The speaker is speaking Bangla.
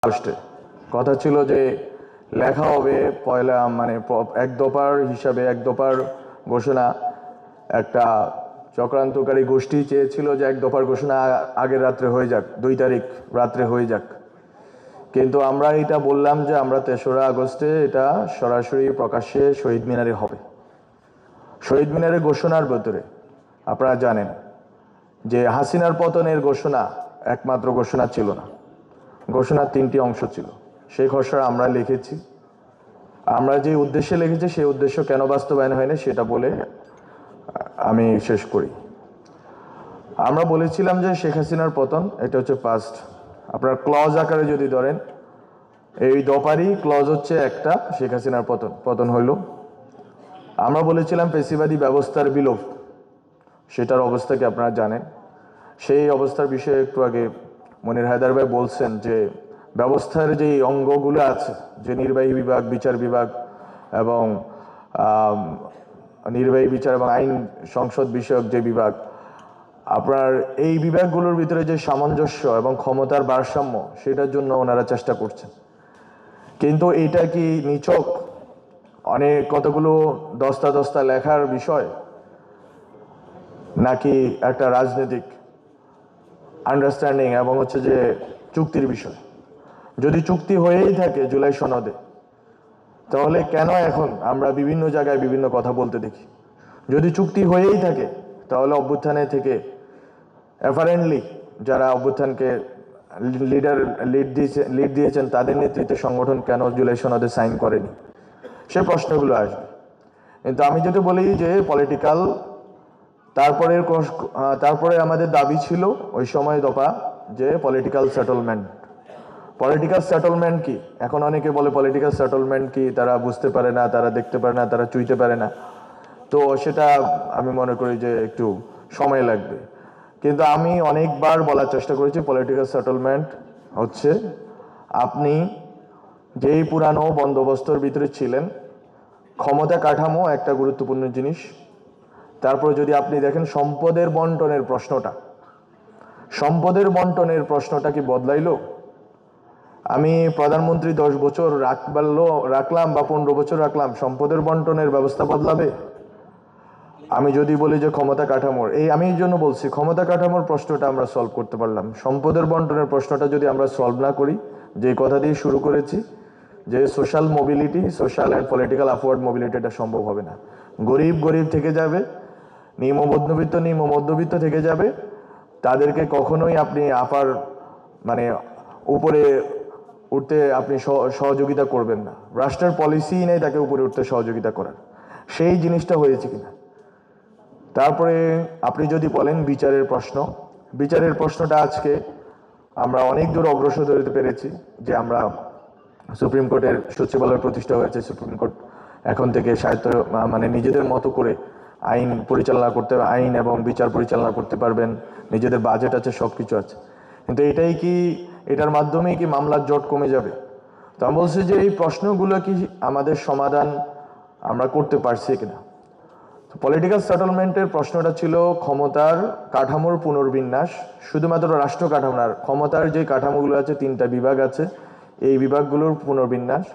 আগস্টে কথা ছিল যে লেখা হবে পয়লা মানে এক দফার হিসাবে এক দফার ঘোষণা। একটা চক্রান্তকারী গোষ্ঠী চেয়েছিল যে এক দফার ঘোষণা আগের রাত্রে হয়ে যাক, 2 তারিখ রাত্রে হয়ে যাক। কিন্তু আমরা এটা বললাম যে আমরা 3রা আগস্টে এটা সরাসরি প্রকাশ্যে শহীদ মিনারে হবে। শহীদ মিনারের ঘোষণার ভেতরে আপনারা জানেন যে হাসিনার পতনের ঘোষণা একমাত্র ঘোষণা ছিল না, ঘোষণার 3টি অংশ ছিল। সেই ঘোষণা আমরা লিখেছি, আমরা যে উদ্দেশ্যে লিখেছি সেই উদ্দেশ্য কেন বাস্তবায়ন হয়নি সেটা বলে আমি শেষ করি। আমরা বলেছিলাম যে শেখ হাসিনার পতন এটা হচ্ছে ফার্স্ট। আপনার ক্লজ আকারে যদি ধরেন এই দফারই ক্লজ হচ্ছে একটা, শেখ হাসিনার পতন হইল। আমরা বলেছিলাম পেশিবাদী ব্যবস্থার বিলোপ, সেটার অবস্থা কি আপনারা জানেন। সেই অবস্থার বিষয়ে একটু আগে মনির হায়দার ভাই বলছেন যে ব্যবস্থার যে অঙ্গগুলো আছে, যে নির্বাহী বিভাগ, বিচার বিভাগ এবং নির্বাহী বিচার এবং আইন সংসদ বিষয়ক যে বিভাগ, আপনার এই বিভাগগুলোর ভিতরে যে সামঞ্জস্য এবং ক্ষমতার ভারসাম্য সেটার জন্য ওনারা চেষ্টা করছেন। কিন্তু এটা কি নিছক অনেক কতগুলো দস্তা লেখার বিষয়, নাকি একটা রাজনৈতিক আন্ডারস্ট্যান্ডিং এবং হচ্ছে যে চুক্তির বিষয়? যদি চুক্তি হয়েই থাকে জুলাই সনদে, তাহলে কেন এখন আমরা বিভিন্ন জায়গায় বিভিন্ন কথা বলতে দেখি? যদি চুক্তি হয়েই থাকে তাহলে অভ্যুত্থানে থেকে অ্যাপারেন্টলি যারা অভ্যুত্থানকে লিড দিয়েছেন তাদের নেতৃত্বে সংগঠন কেন জুলাই সনদে সাইন করেনি? সে প্রশ্নগুলো আসবে। কিন্তু আমি যেটা বলি যে পলিটিক্যাল, তারপরে আমাদের দাবি ছিল ওই সময় দফা যে পলিটিক্যাল সেটেলমেন্ট কি। এখন অনেকে বলে পলিটিক্যাল সেটেলমেন্ট কি, তারা বুঝতে পারে না, তারা দেখতে পারে না, তারা চুইতে পারে না। তো সেটা আমি মনে করি যে একটু সময় লাগবে। কিন্তু আমি অনেকবার বলার চেষ্টা করেছি পলিটিক্যাল সেটেলমেন্ট হচ্ছে আপনি যেই পুরানো বন্দোবস্তর ভিতরে ছিলেন, ক্ষমতা কাঠামো একটা গুরুত্বপূর্ণ জিনিস। তারপর যদি আপনি দেখেন সম্পদের বন্টনের প্রশ্নটা কি বদলাইলো? আমি প্রধানমন্ত্রী 10 বছর রাখলাম বা 15 বছর রাখলাম, সম্পদের বন্টনের ব্যবস্থা বদলাবে? আমি যদি বলি যে ক্ষমতা কাঠামোর, আমি এই জন্য বলছি ক্ষমতা কাঠামোর প্রশ্নটা আমরা সলভ করতে পারলাম, সম্পদের বন্টনের প্রশ্নটা যদি আমরা সলভ না করি, যে কথা দিয়ে শুরু করেছি যে social and political upward mobility, এটা সম্ভব হবে না। গরিব থেকে যাবে, নিম্ন মধ্যবিত্ত থেকে যাবে। তাদেরকে কখনোই আপনি উপরে উঠতে আপনি সহযোগিতা করবেন না। রাষ্ট্রের পলিসি নেই তাকে উপরে উঠতে সহযোগিতা করার। সেই জিনিসটা হয়েছে কিনা। তারপরে আপনি যদি বলেন বিচারের প্রশ্নটা আজকে আমরা অনেক দূর অগ্রসর হতে পেরেছি যে আমরা সুপ্রিম কোর্টের সচিবালয় প্রতিষ্ঠা হয়েছে। সুপ্রিম কোর্ট এখন থেকে নিজেদের মতো করে আইন এবং বিচার পরিচালনা করতে পারবেন, নিজেদের বাজেট আছে, সবকিছু আছে। কিন্তু এটার মাধ্যমে কি মামলার জট কমে যাবে? তো আমি বলছি যে এই প্রশ্নগুলো কি আমাদের সমাধান আমরা করতে পারছি কিনা। পলিটিক্যাল সেটেলমেন্টের প্রশ্নটা ছিল ক্ষমতার কাঠামোর পুনর্বিন্যাস, শুধুমাত্র রাষ্ট্র কাঠামো না, ক্ষমতার যে কাঠামোগুলো আছে, 3টা বিভাগ আছে, এই বিভাগগুলোর পুনর্বিন্যাস।